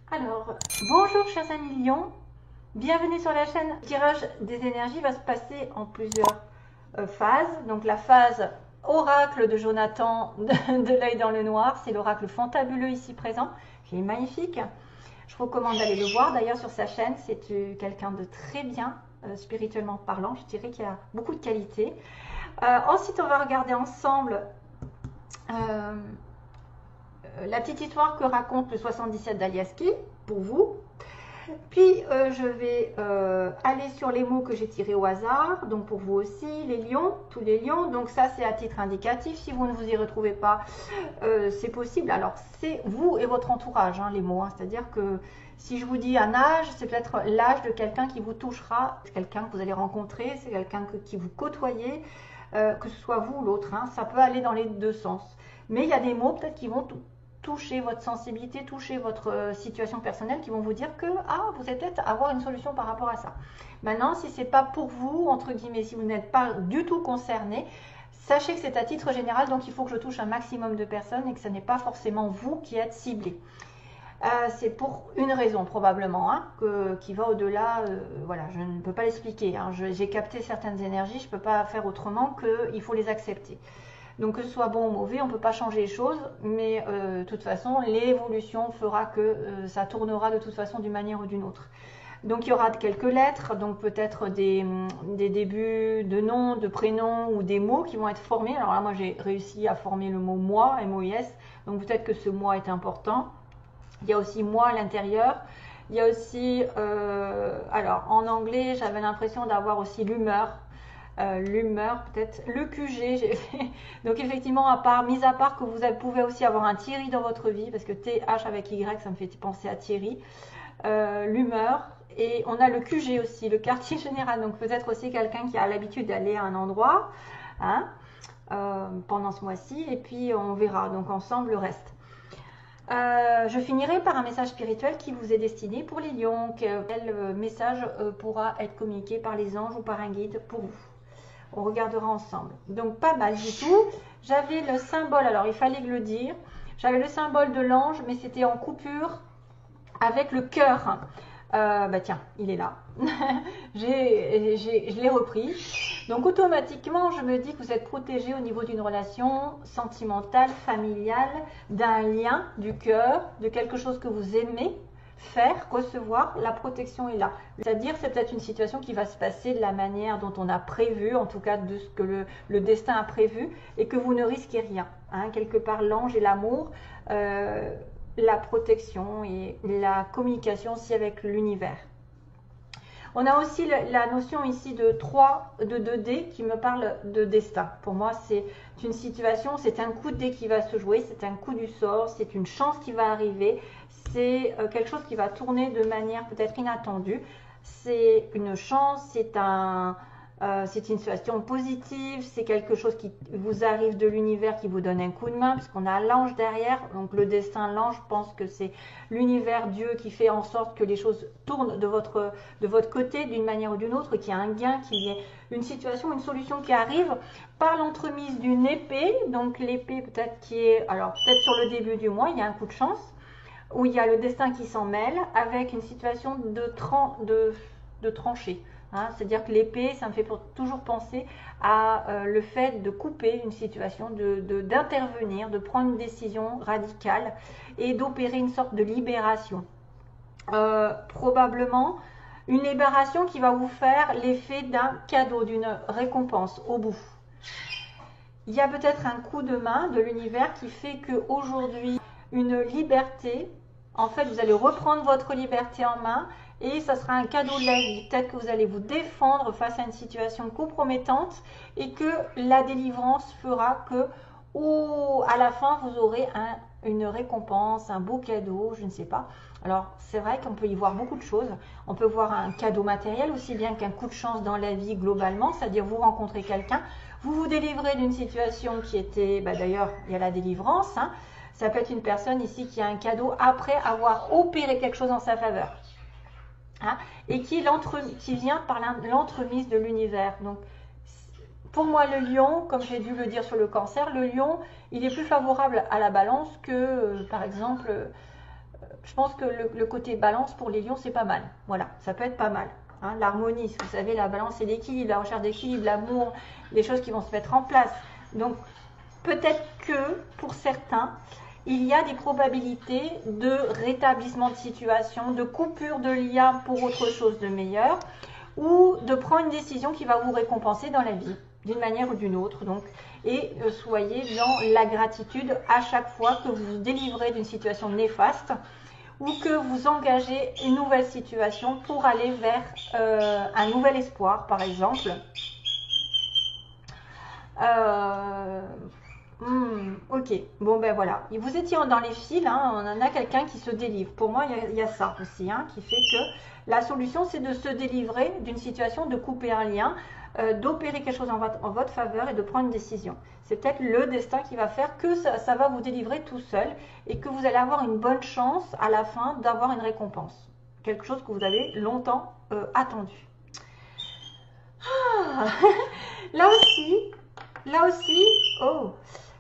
Alors, bonjour chers amis Lions, bienvenue sur la chaîne. Le tirage des énergies va se passer en plusieurs phases. Donc la phase oracle de Jonathan de l'œil dans le noir, c'est l'oracle fantabuleux ici présent, qui est magnifique. Je vous recommande d'aller le voir d'ailleurs sur sa chaîne, c'est quelqu'un de très bien, spirituellement parlant, je dirais qu'il a beaucoup de qualités. Ensuite on va regarder ensemble la petite histoire que raconte le 77 d'Aliaski, pour vous. Puis je vais aller sur les mots que j'ai tirés au hasard, donc pour vous aussi, les lions, tous les lions. Donc ça c'est à titre indicatif, si vous ne vous y retrouvez pas, c'est possible. Alors c'est vous et votre entourage, hein, les mots, hein. C'est-à-dire que si je vous dis un âge, c'est peut-être l'âge de quelqu'un qui vous touchera, quelqu'un que vous allez rencontrer, c'est quelqu'un qui vous côtoyez, que ce soit vous ou l'autre, hein. Ça peut aller dans les deux sens. Mais il y a des mots peut-être qui vont toucher votre sensibilité, toucher votre situation personnelle, qui vont vous dire que vous allez peut-être avoir une solution par rapport à ça. Maintenant, si c'est pas pour vous, entre guillemets, si vous n'êtes pas du tout concerné, sachez que c'est à titre général, donc il faut que je touche un maximum de personnes et que ce n'est pas forcément vous qui êtes ciblé. C'est pour une raison probablement, hein, qui va au-delà, voilà, je ne peux pas l'expliquer, hein. J'ai capté certaines énergies, je ne peux pas faire autrement qu'il faut les accepter. Donc que ce soit bon ou mauvais, on ne peut pas changer les choses, mais de toute façon, l'évolution fera que ça tournera de toute façon d'une manière ou d'une autre. Donc il y aura quelques lettres, donc peut-être des débuts de noms, de prénoms ou des mots qui vont être formés. Alors là, moi j'ai réussi à former le mot moi, M-O-I-S, donc peut-être que ce moi est important. Il y a aussi moi à l'intérieur. Il y a aussi, alors en anglais, j'avais l'impression d'avoir aussi l'humeur. L'humeur, peut-être le QG. Donc effectivement, mis à part que vous pouvez aussi avoir un Thierry dans votre vie, parce que TH avec Y, ça me fait penser à Thierry. L'humeur, et on a le QG aussi, le quartier général. Donc peut-être aussi quelqu'un qui a l'habitude d'aller à un endroit, hein, pendant ce mois-ci, et puis on verra donc ensemble le reste. Je finirai par un message spirituel qui vous est destiné pour les lions. Quel message pourra être communiqué par les anges ou par un guide pour vous? On regardera ensemble. Donc pas mal du tout. J'avais le symbole, alors il fallait le dire, j'avais le symbole de l'ange, mais c'était en coupure avec le cœur. Bah tiens, il est là. Je l'ai repris. Donc automatiquement, je me dis que vous êtes protégé au niveau d'une relation sentimentale, familiale, d'un lien du cœur, de quelque chose que vous aimez faire, recevoir. La protection est là. C'est-à-dire, c'est peut-être une situation qui va se passer de la manière dont on a prévu, en tout cas de ce que le destin a prévu, et que vous ne risquez rien, hein. Quelque part, l'ange et l'amour, la protection et la communication aussi avec l'univers. On a aussi la notion ici de 2D qui me parle de destin. Pour moi, c'est une situation, c'est un coup de dé qui va se jouer, c'est un coup du sort, c'est une chance qui va arriver, c'est quelque chose qui va tourner de manière peut-être inattendue. C'est une chance, c'est une situation positive, c'est quelque chose qui vous arrive de l'univers qui vous donne un coup de main, puisqu'on a l'ange derrière. Donc le destin, l'ange, pense que c'est l'univers, Dieu, qui fait en sorte que les choses tournent de votre côté d'une manière ou d'une autre, qu'il y ait un gain, qu'il y ait une situation, une solution qui arrive par l'entremise d'une épée. Donc l'épée peut-être qui est, alors peut-être sur le début du mois, il y a un coup de chance, où il y a le destin qui s'en mêle, avec une situation de tranchée. Hein, c'est-à-dire que l'épée, ça me fait toujours penser à le fait de couper une situation, d'intervenir, de prendre une décision radicale et d'opérer une sorte de libération. Probablement une libération qui va vous faire l'effet d'un cadeau, d'une récompense au bout. Il y a peut-être un coup de main de l'univers qui fait qu'aujourd'hui, une liberté, en fait, vous allez reprendre votre liberté en main et ça sera un cadeau de la vie. Peut-être que vous allez vous défendre face à une situation compromettante et que la délivrance fera que à la fin, vous aurez une récompense, un beau cadeau, je ne sais pas. Alors, c'est vrai qu'on peut y voir beaucoup de choses. On peut voir un cadeau matériel aussi bien qu'un coup de chance dans la vie globalement, c'est-à-dire vous rencontrez quelqu'un, vous vous délivrez d'une situation qui était, d'ailleurs, il y a la délivrance, hein. Ça peut être une personne ici qui a un cadeau après avoir opéré quelque chose en sa faveur, hein, et qui vient par l'entremise de l'univers. Donc, pour moi, le lion, comme j'ai dû le dire sur le cancer, le lion, il est plus favorable à la balance que, par exemple, je pense que le côté balance pour les lions, c'est pas mal. Voilà, ça peut être pas mal. Hein, l'harmonie, vous savez, la balance et l'équilibre, la recherche d'équilibre, l'amour, les choses qui vont se mettre en place. Donc, peut-être que pour certains, il y a des probabilités de rétablissement de situation, de coupure de lien pour autre chose de meilleur, ou de prendre une décision qui va vous récompenser dans la vie, d'une manière ou d'une autre. Donc, et soyez dans la gratitude à chaque fois que vous vous délivrez d'une situation néfaste ou que vous engagez une nouvelle situation pour aller vers un nouvel espoir, par exemple. Ok, bon ben voilà. Et vous étiez dans les fils, hein, on en a quelqu'un qui se délivre. Pour moi, il y a ça aussi, hein, qui fait que la solution, c'est de se délivrer d'une situation, de couper un lien, d'opérer quelque chose en votre faveur et de prendre une décision. C'est peut-être le destin qui va faire que ça va vous délivrer tout seul et que vous allez avoir une bonne chance à la fin d'avoir une récompense. Quelque chose que vous avez longtemps attendu. Ah, là aussi, oh,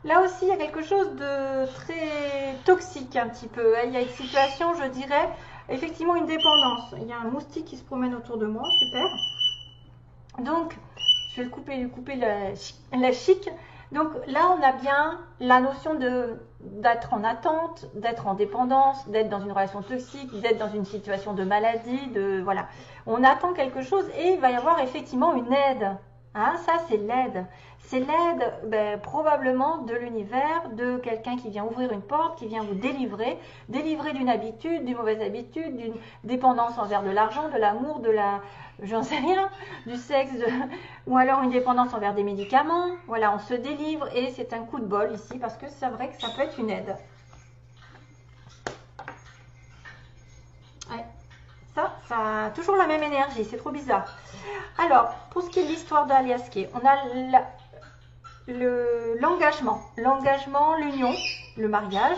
là aussi, il y a quelque chose de très toxique un petit peu. Il y a une situation, je dirais, effectivement une dépendance. Il y a un moustique qui se promène autour de moi, super. Donc, je vais lui couper la chic. Donc là, on a bien la notion d'être en attente, d'être en dépendance, d'être dans une relation toxique, d'être dans une situation de maladie, voilà. On attend quelque chose et il va y avoir effectivement une aide. Hein, ça, c'est l'aide. C'est l'aide probablement de l'univers, de quelqu'un qui vient ouvrir une porte, qui vient vous délivrer d'une habitude, d'une mauvaise habitude, d'une dépendance envers de l'argent, de l'amour, j'en sais rien, du sexe, ou alors une dépendance envers des médicaments. Voilà, on se délivre et c'est un coup de bol ici parce que c'est vrai que ça peut être une aide. Ouais. Ça a toujours la même énergie, c'est trop bizarre. Alors, pour ce qui est de l'histoire d'Alias Kay, on a l'engagement, l'union, le mariage,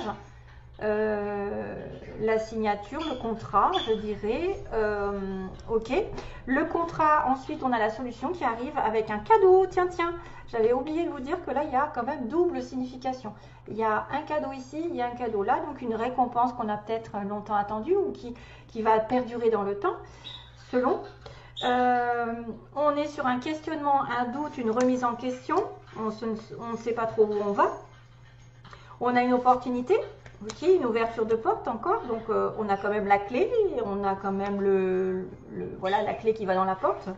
la signature, le contrat, je dirais, ok. Le contrat, ensuite on a la solution qui arrive avec un cadeau, tiens, j'avais oublié de vous dire que là il y a quand même double signification. Il y a un cadeau ici, il y a un cadeau là, donc une récompense qu'on a peut-être longtemps attendue ou qui va perdurer dans le temps, selon. On est sur un questionnement, un doute, une remise en question, on ne sait pas trop où on va. On a une opportunité, ok, une ouverture de porte encore, donc on a quand même la clé, on a quand même voilà, la clé qui va dans la porte.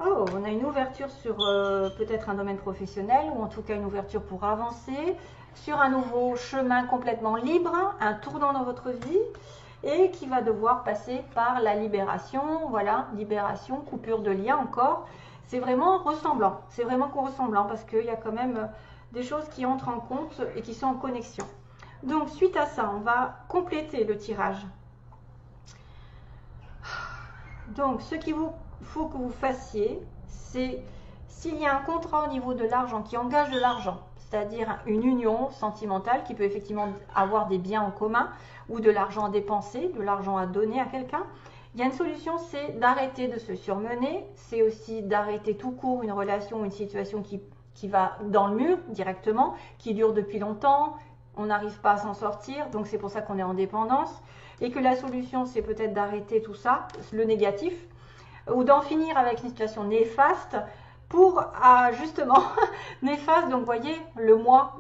Oh, on a une ouverture sur peut-être un domaine professionnel, ou en tout cas une ouverture pour avancer, sur un nouveau chemin complètement libre, un tournant dans votre vie, et qui va devoir passer par la libération, voilà, libération, coupure de lien encore. C'est vraiment ressemblant, parce qu'il y a quand même des choses qui entrent en compte et qui sont en connexion. Donc suite à ça, on va compléter le tirage. Donc ce qu'il faut que vous fassiez, c'est s'il y a un contrat au niveau de l'argent qui engage de l'argent, c'est-à-dire une union sentimentale qui peut effectivement avoir des biens en commun ou de l'argent à dépenser, de l'argent à donner à quelqu'un, il y a une solution, c'est d'arrêter de se surmener, c'est aussi d'arrêter tout court une relation ou une situation qui va dans le mur directement, qui dure depuis longtemps, on n'arrive pas à s'en sortir, donc c'est pour ça qu'on est en dépendance, et que la solution c'est peut-être d'arrêter tout ça, le négatif, ou d'en finir avec une situation néfaste pour justement néfaste. Donc vous voyez, le moi,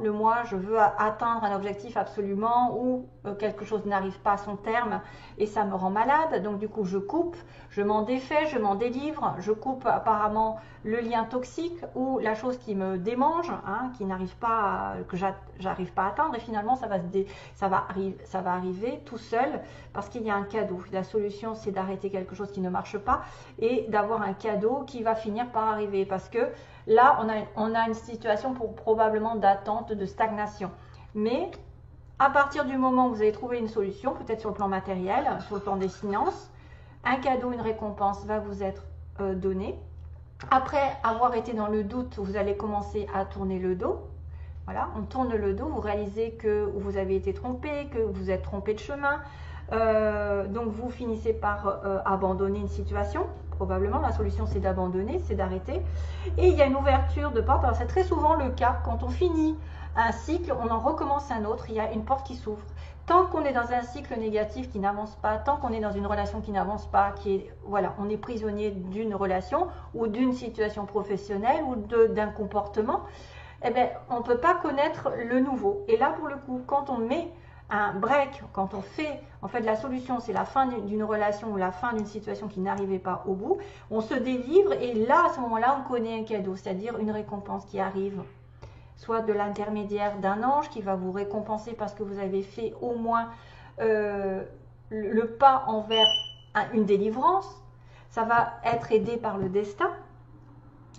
je veux atteindre un objectif absolument, ou quelque chose n'arrive pas à son terme et ça me rend malade, donc du coup je coupe, je m'en défais, je m'en délivre, je coupe apparemment le lien toxique ou la chose qui me démange, hein, qui n'arrive pas, que j'arrive pas à atteindre, et finalement ça va arriver tout seul parce qu'il y a un cadeau. La solution c'est d'arrêter quelque chose qui ne marche pas et d'avoir un cadeau qui va finir par arriver, parce que là on a une situation probablement d'attente, de stagnation, mais à partir du moment où vous avez trouvé une solution, peut-être sur le plan matériel, sur le plan des finances, un cadeau, une récompense va vous être donné. Après avoir été dans le doute, vous allez commencer à tourner le dos. Voilà, on tourne le dos, vous réalisez que vous avez été trompé, que vous êtes trompé de chemin. Donc vous finissez par abandonner une situation. Probablement, la solution c'est d'abandonner, c'est d'arrêter. Et il y a une ouverture de porte. Alors c'est très souvent le cas quand on finit un cycle, on en recommence un autre, il y a une porte qui s'ouvre. Tant qu'on est dans un cycle négatif qui n'avance pas, tant qu'on est dans une relation qui n'avance pas, voilà, on est prisonnier d'une relation ou d'une situation professionnelle ou d'un comportement, eh bien, on ne peut pas connaître le nouveau. Et là, pour le coup, quand on met un break, quand on fait, en fait, la solution, c'est la fin d'une relation ou la fin d'une situation qui n'arrivait pas au bout, on se délivre et là, à ce moment-là, on connaît un cadeau, c'est-à-dire une récompense qui arrive. Soit de l'intermédiaire d'un ange qui va vous récompenser parce que vous avez fait au moins le pas envers une délivrance. Ça va être aidé par le destin.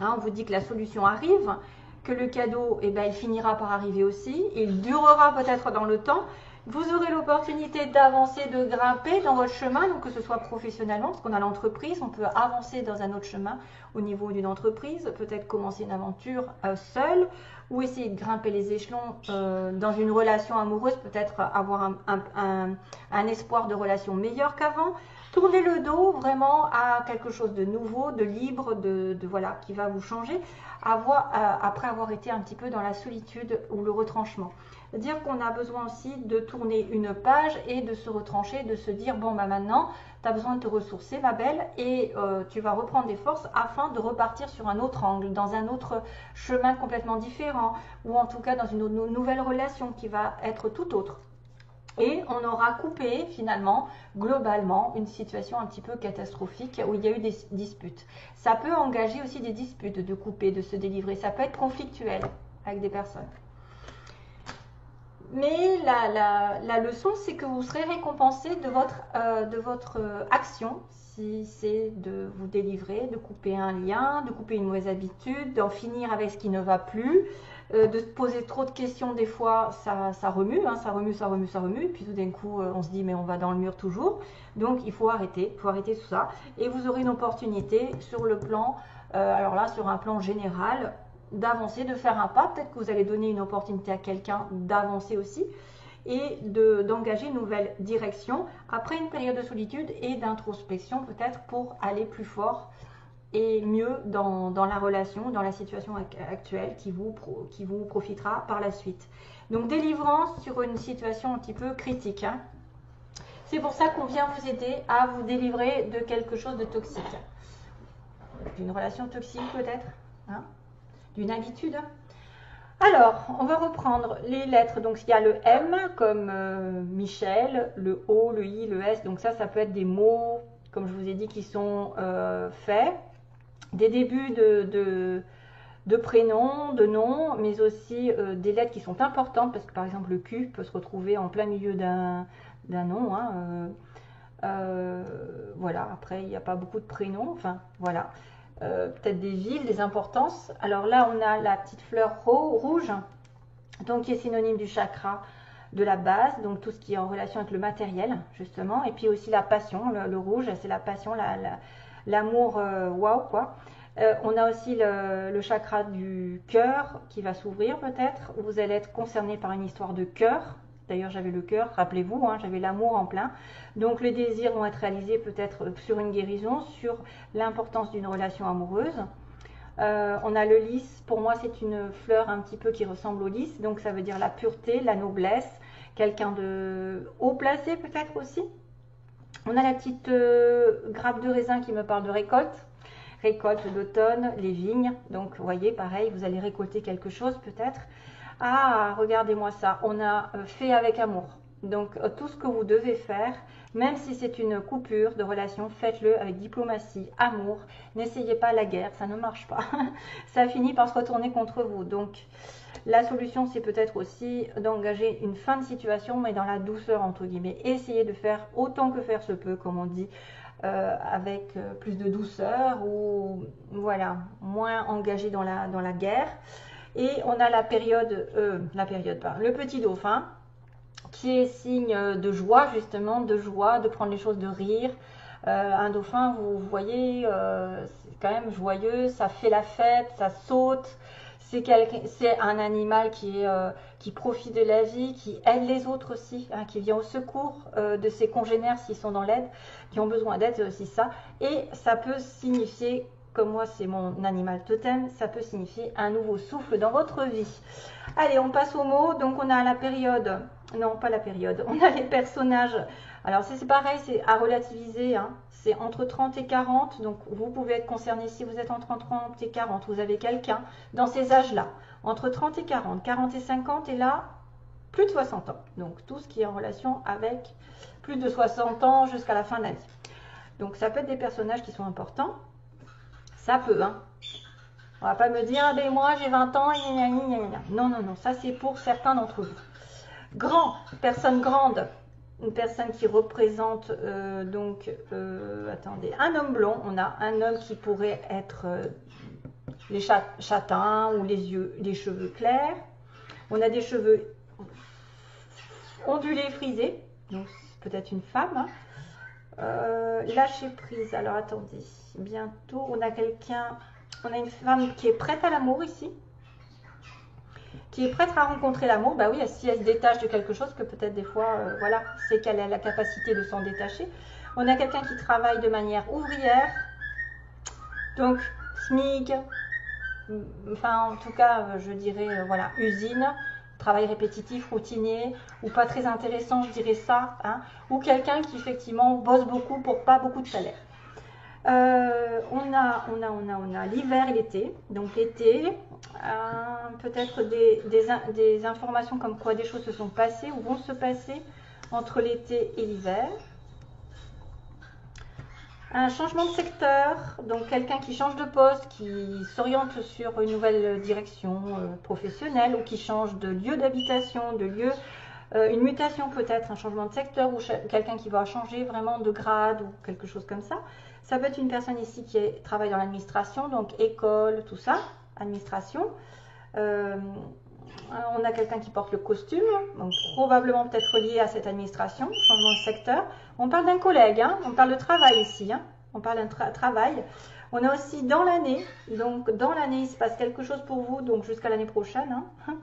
Hein, on vous dit que la solution arrive, que le cadeau, eh ben, il finira par arriver aussi. Il durera peut-être dans le temps. Vous aurez l'opportunité d'avancer, de grimper dans votre chemin, donc que ce soit professionnellement, parce qu'on a l'entreprise, on peut avancer dans un autre chemin au niveau d'une entreprise, peut-être commencer une aventure seule, ou essayer de grimper les échelons dans une relation amoureuse, peut-être avoir un espoir de relation meilleur qu'avant. Tournez le dos vraiment à quelque chose de nouveau, de libre, voilà, qui va vous changer, après avoir été un petit peu dans la solitude ou le retranchement. Dire qu'on a besoin aussi de tourner une page et de se retrancher, de se dire bon bah maintenant tu as besoin de te ressourcer ma belle et tu vas reprendre des forces afin de repartir sur un autre angle, dans un autre chemin complètement différent ou en tout cas dans une nouvelle relation qui va être tout autre. Et on aura coupé finalement, globalement, une situation un petit peu catastrophique où il y a eu des disputes. Ça peut engager aussi des disputes, de couper, de se délivrer. Ça peut être conflictuel avec des personnes. Mais la leçon, c'est que vous serez récompensé de votre action, si c'est de vous délivrer, de couper un lien, de couper une mauvaise habitude, d'en finir avec ce qui ne va plus, de se poser trop de questions, des fois ça remue, hein, ça remue, puis tout d'un coup on se dit mais on va dans le mur toujours. Donc il faut arrêter tout ça. Et vous aurez une opportunité sur le plan, alors là sur un plan général, d'avancer, de faire un pas. Peut-être que vous allez donner une opportunité à quelqu'un d'avancer aussi et d'engager une nouvelle direction après une période de solitude et d'introspection peut-être pour aller plus fort et mieux dans la relation, dans la situation actuelle qui vous profitera par la suite. Donc délivrance sur une situation un petit peu critique. Hein. C'est pour ça qu'on vient vous aider à vous délivrer de quelque chose de toxique. D'une relation toxique peut-être, hein, d'une habitude. Alors, on va reprendre les lettres. Donc, il y a le M comme Michel, le O, le I, le S. Donc ça peut être des mots, comme je vous ai dit, qui sont faits. Des débuts de prénoms, de noms, mais aussi des lettres qui sont importantes, parce que par exemple, le Q peut se retrouver en plein milieu d'un nom. Hein, voilà, après, il n'y a pas beaucoup de prénoms. Enfin, voilà. Peut-être des villes, des importances. Alors là, on a la petite fleur rouge, donc qui est synonyme du chakra de la base, donc tout ce qui est en relation avec le matériel, justement. Et puis aussi la passion, le rouge, c'est la passion, l'amour, waouh, quoi. On a aussi le chakra du cœur qui va s'ouvrir peut-être. Vous allez être concerné par une histoire de cœur. D'ailleurs, j'avais le cœur, rappelez-vous, hein, j'avais l'amour en plein. Donc, les désirs vont être réalisés peut-être sur une guérison, sur l'importance d'une relation amoureuse. On a le lys, pour moi, c'est une fleur un petit peu qui ressemble au lys. Donc, ça veut dire la pureté, la noblesse, quelqu'un de haut placé peut-être aussi. On a la petite grappe de raisin qui me parle de récolte. Récolte d'automne, les vignes. Donc, vous voyez, pareil, vous allez récolter quelque chose peut-être. Ah, regardez-moi ça, on a fait avec amour. Donc, tout ce que vous devez faire, même si c'est une coupure de relation, faites-le avec diplomatie, amour. N'essayez pas la guerre, ça ne marche pas. Ça finit par se retourner contre vous. Donc, la solution, c'est peut-être aussi d'engager une fin de situation, mais dans la douceur, entre guillemets. Essayez de faire autant que faire se peut, comme on dit, avec plus de douceur ou, voilà, moins engagé dans la guerre. Et on a le petit dauphin, qui est signe de joie, justement, de prendre les choses de rire. Un dauphin, vous voyez, c'est quand même joyeux, ça fait la fête, ça saute. C'est un animal qui profite de la vie, qui aide les autres aussi, hein, qui vient au secours de ses congénères s'ils sont dans l'aide, qui ont besoin d'aide, c'est aussi ça. Et ça peut signifier comme moi c'est mon animal totem, ça peut signifier un nouveau souffle dans votre vie. Allez, on passe aux mots. Donc on a la période, non pas la période, on a les personnages. Alors c'est pareil, c'est à relativiser, hein. C'est entre 30 et 40, donc vous pouvez être concerné si vous êtes entre 30 et 40, vous avez quelqu'un dans ces âges-là, entre 30 et 40, 40 et 50, et là, plus de 60 ans. Donc tout ce qui est en relation avec plus de 60 ans jusqu'à la fin de la vie. Donc ça peut être des personnages qui sont importants, ça peut, hein. On va pas me dire, ah ben moi j'ai 20 ans, gna gna gna gna. Non, non, non, ça c'est pour certains d'entre vous. Grand, personne grande. Une personne qui représente attendez, un homme blond. On a un homme qui pourrait être les châtains ou les cheveux clairs. On a des cheveux ondulés, frisés, donc peut-être une femme. Lâcher prise. Alors attendez, bientôt on a une femme qui est prête à l'amour ici. Qui est prête à rencontrer l'amour, bah oui, si elle se détache de quelque chose, que peut-être des fois, voilà, c'est qu'elle a la capacité de s'en détacher. On a quelqu'un qui travaille de manière ouvrière, donc SMIC, enfin en tout cas, je dirais, voilà, usine, travail répétitif, routinier, ou pas très intéressant, je dirais ça, hein, ou quelqu'un qui effectivement bosse beaucoup pour pas beaucoup de salaire. On a l'hiver et l'été. Donc l'été, peut-être des informations comme quoi des choses se sont passées ou vont se passer entre l'été et l'hiver. Un changement de secteur, donc quelqu'un qui change de poste, qui s'oriente sur une nouvelle direction professionnelle, ou qui change de lieu d'habitation, de lieu, une mutation peut-être, un changement de secteur, ou quelqu'un qui va changer vraiment de grade ou quelque chose comme ça. Ça peut être une personne ici qui travaille dans l'administration, donc école, tout ça, administration. On a quelqu'un qui porte le costume, donc probablement peut-être lié à cette administration, changement de secteur. On parle d'un collègue, hein, on parle de travail ici, hein, on parle d'un travail. On a aussi dans l'année, donc dans l'année il se passe quelque chose pour vous, donc jusqu'à l'année prochaine. Hein.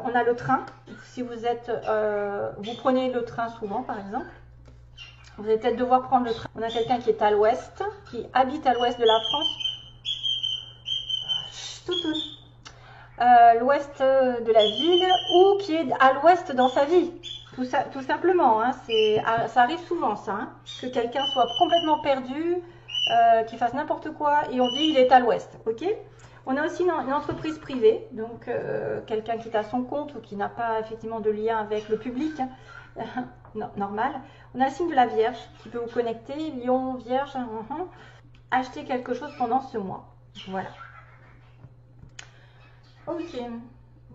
On a le train, si vous vous prenez le train souvent par exemple. Vous allez peut-être devoir prendre le train. On a quelqu'un qui est à l'ouest, qui habite à l'ouest de la France. L'ouest de la ville, ou qui est à l'ouest dans sa vie. Tout simplement. Hein, ça arrive souvent, ça. Hein, que quelqu'un soit complètement perdu, qu'il fasse n'importe quoi, et on dit il est à l'ouest. Ok ? On a aussi une entreprise privée, donc quelqu'un qui est à son compte ou qui n'a pas effectivement de lien avec le public. Hein, normal. On a le signe de la Vierge qui peut vous connecter, Lion, Vierge, acheter quelque chose pendant ce mois. Voilà. Ok,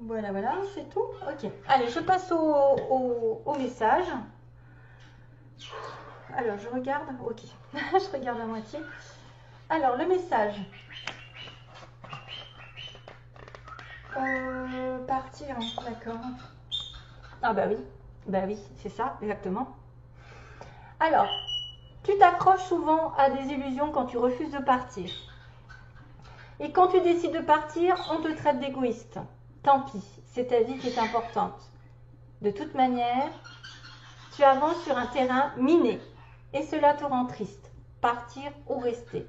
voilà, c'est tout. Ok, allez, je passe au message. Alors, je regarde, ok, je regarde à moitié. Alors, le message. Partir, d'accord. Ah bah oui, c'est ça, exactement. Alors, tu t'accroches souvent à des illusions quand tu refuses de partir. Et quand tu décides de partir, on te traite d'égoïste. Tant pis, c'est ta vie qui est importante. De toute manière, tu avances sur un terrain miné et cela te rend triste. Partir ou rester.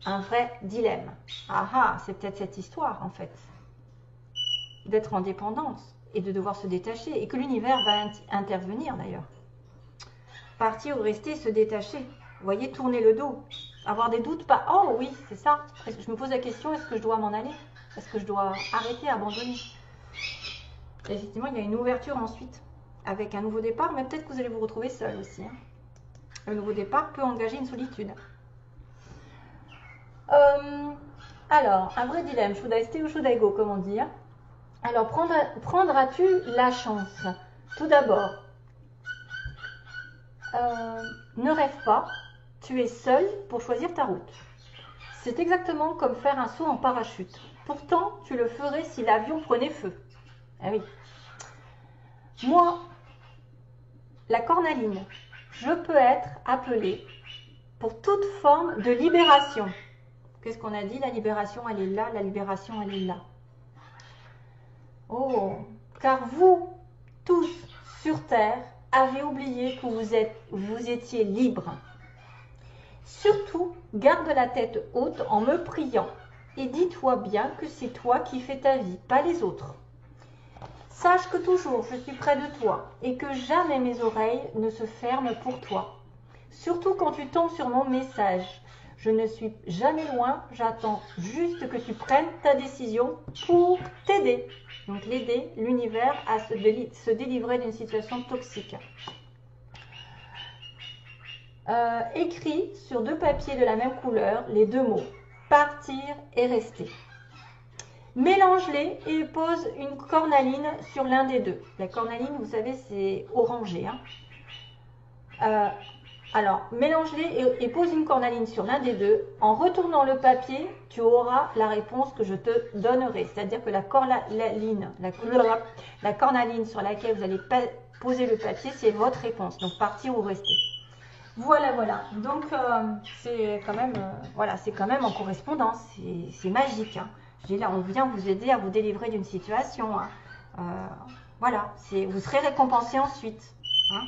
Un vrai dilemme. Ah, c'est peut-être cette histoire en fait. D'être en dépendance et de devoir se détacher et que l'univers va intervenir d'ailleurs. Partir ou rester, se détacher. Vous voyez, tourner le dos. Avoir des doutes, pas. Oh oui, c'est ça. Je me pose la question, est-ce que je dois m'en aller? Est-ce que je dois arrêter, abandonner? Et effectivement, il y a une ouverture ensuite avec un nouveau départ, mais peut-être que vous allez vous retrouver seul aussi. Hein. Le nouveau départ peut engager une solitude. Alors, un vrai dilemme, should I stay ou should I go, comment dire? Alors, prendras-tu la chance? Tout d'abord, ne rêve pas, tu es seul pour choisir ta route. C'est exactement comme faire un saut en parachute. Pourtant, tu le ferais si l'avion prenait feu. Ah oui. Moi, la cornaline, je peux être appelée pour toute forme de libération. Qu'est-ce qu'on a dit? La libération, elle est là. La libération, elle est là. Oh, car vous, tous sur Terre, avez oublié que vous étiez libres. Surtout, garde la tête haute en me priant et dis-toi bien que c'est toi qui fais ta vie, pas les autres. Sache que toujours je suis près de toi et que jamais mes oreilles ne se ferment pour toi. Surtout quand tu tombes sur mon message. Je ne suis jamais loin, j'attends juste que tu prennes ta décision pour t'aider. Donc l'aider, l'univers, à se délivrer d'une situation toxique. Écris sur 2 papiers de la même couleur les 2 mots « partir » et « rester ». Mélange-les et pose une cornaline sur l'un des 2. La cornaline, vous savez, c'est orangé. Alors, mélange-les et pose une cornaline sur l'un des 2. En retournant le papier, tu auras la réponse que je te donnerai. C'est-à-dire que la cornaline sur laquelle vous allez poser le papier, c'est votre réponse. Donc, partir ou rester. Voilà, voilà. Donc, c'est quand même, voilà, c'est quand même en correspondance. C'est magique. Hein. Là, on vient vous aider à vous délivrer d'une situation. Hein. Voilà, vous serez récompensé ensuite. Hein.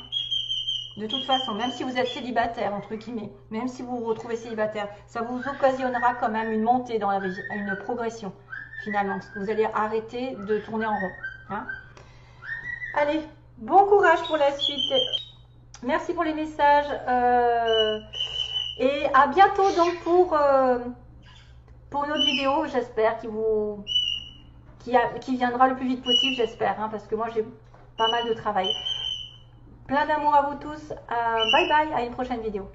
De toute façon, même si vous êtes célibataire, entre guillemets, même si vous vous retrouvez célibataire, ça vous occasionnera quand même une montée dans la vie, une progression, finalement. Parce que vous allez arrêter de tourner en rond. Hein. Allez, bon courage pour la suite. Merci pour les messages. Et à bientôt donc pour une autre vidéo, j'espère, qui viendra le plus vite possible, j'espère, hein, parce que moi j'ai pas mal de travail. Plein d'amour à vous tous. Bye bye, à une prochaine vidéo.